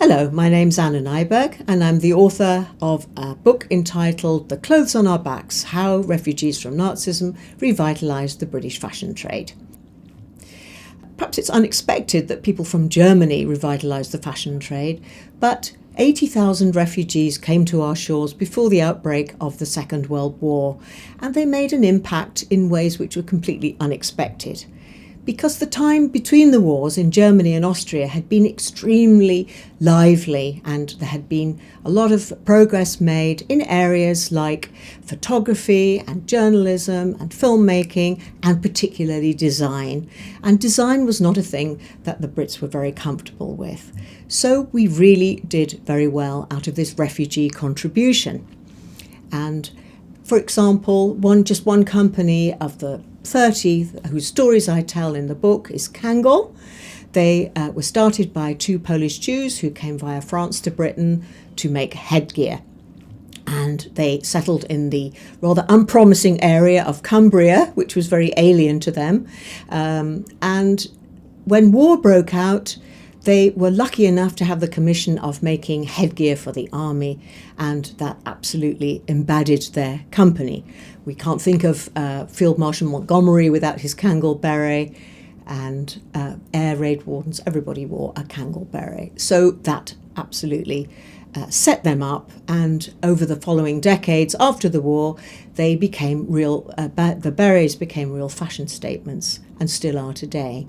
Hello, my name's Anna Nyburg and I'm the author of a book entitled The Clothes on Our Backs: How Refugees from Nazism Revitalised the British Fashion Trade. Perhaps it's unexpected that people from Germany revitalised the fashion trade, but 80,000 refugees came to our shores before the outbreak of the Second World War, and they made an impact in ways which were completely unexpected. Because the time between the wars in Germany and Austria had been extremely lively, and there had been a lot of progress made in areas like photography and journalism and filmmaking, and particularly design. And design was not a thing that the Brits were very comfortable with. So we really did very well out of this refugee contribution. And for example, one company of the 30 whose stories I tell in the book is Kangol. They were started by two Polish Jews who came via France to Britain to make headgear. And they settled in the rather unpromising area of Cumbria, which was very alien to them. And when war broke out, they were lucky enough to have the commission of making headgear for the army, and that absolutely embodied their company. We can't think of Field Marshal Montgomery without his Kangol beret, and air raid wardens, everybody wore a Kangol beret. So that absolutely set them up, and over the following decades after the war, they became the berets became real fashion statements, and still are today.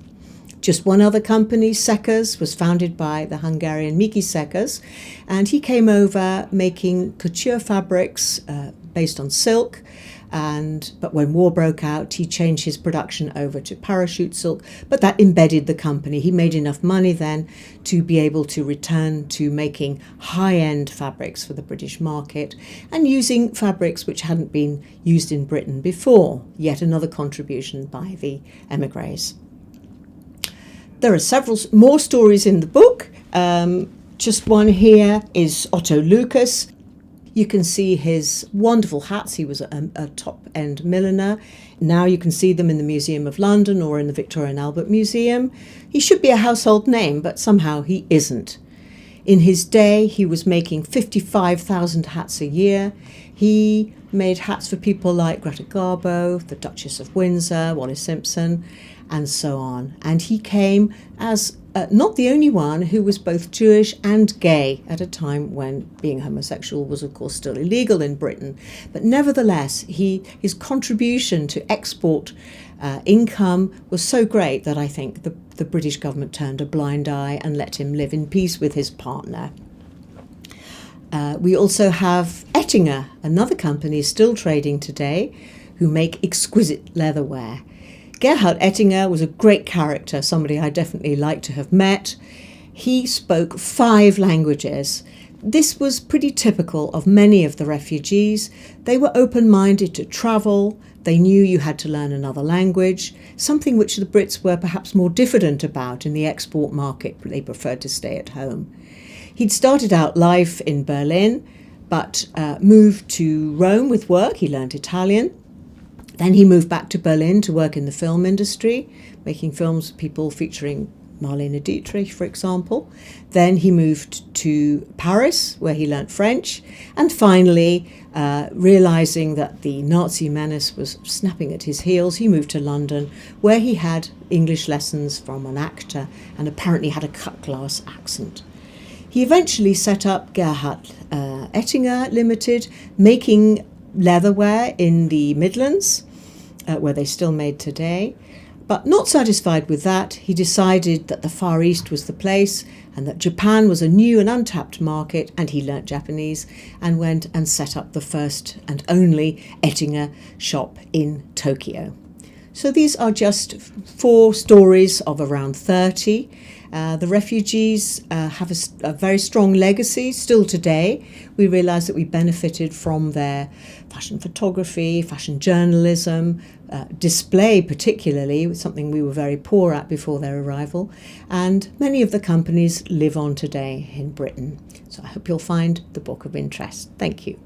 Just one other company, Szekers, was founded by the Hungarian Miki Szekers, and he came over making couture fabrics based on silk. But when war broke out, he changed his production over to parachute silk, but that embedded the company. He made enough money then to be able to return to making high-end fabrics for the British market and using fabrics which hadn't been used in Britain before. Yet another contribution by the émigrés. There are several more stories in the book. Just one here is Otto Lucas. You can see his wonderful hats. He was a top-end milliner. Now you can see them in the Museum of London or in the Victoria and Albert Museum. He should be a household name, but somehow he isn't. In his day, he was making 55,000 hats a year. He made hats for people like Greta Garbo, the Duchess of Windsor, Wallis Simpson, and so on. And he came as not the only one who was both Jewish and gay at a time when being homosexual was, of course, still illegal in Britain. But nevertheless, his contribution to export income was so great that I think the British government turned a blind eye and let him live in peace with his partner. We also have Oettinger, another company still trading today, who make exquisite leatherware. Gerhard Oettinger was a great character, somebody I definitely like to have met. He spoke 5 languages. This was pretty typical of many of the refugees. They were open-minded to travel. They knew you had to learn another language, something which the Brits were perhaps more diffident about in the export market. They preferred to stay at home. He'd started out life in Berlin, but moved to Rome with work. He learned Italian. Then he moved back to Berlin to work in the film industry, making films with people featuring Marlene Dietrich, for example. Then he moved to Paris, where he learnt French. And finally, realising that the Nazi menace was snapping at his heels, he moved to London, where he had English lessons from an actor and apparently had a cut-glass accent. He eventually set up Gerhard Oettinger Limited, making leatherware in the Midlands, where they still made today. But not satisfied with that, he decided that the Far East was the place and that Japan was a new and untapped market, and he learnt Japanese and went and set up the first and only Oettinger shop in Tokyo. So these are just 4 stories of around 30. The refugees have a very strong legacy still today. We realise that we benefited from their fashion photography, fashion journalism, display particularly, something we were very poor at before their arrival. And many of the companies live on today in Britain. So I hope you'll find the book of interest. Thank you.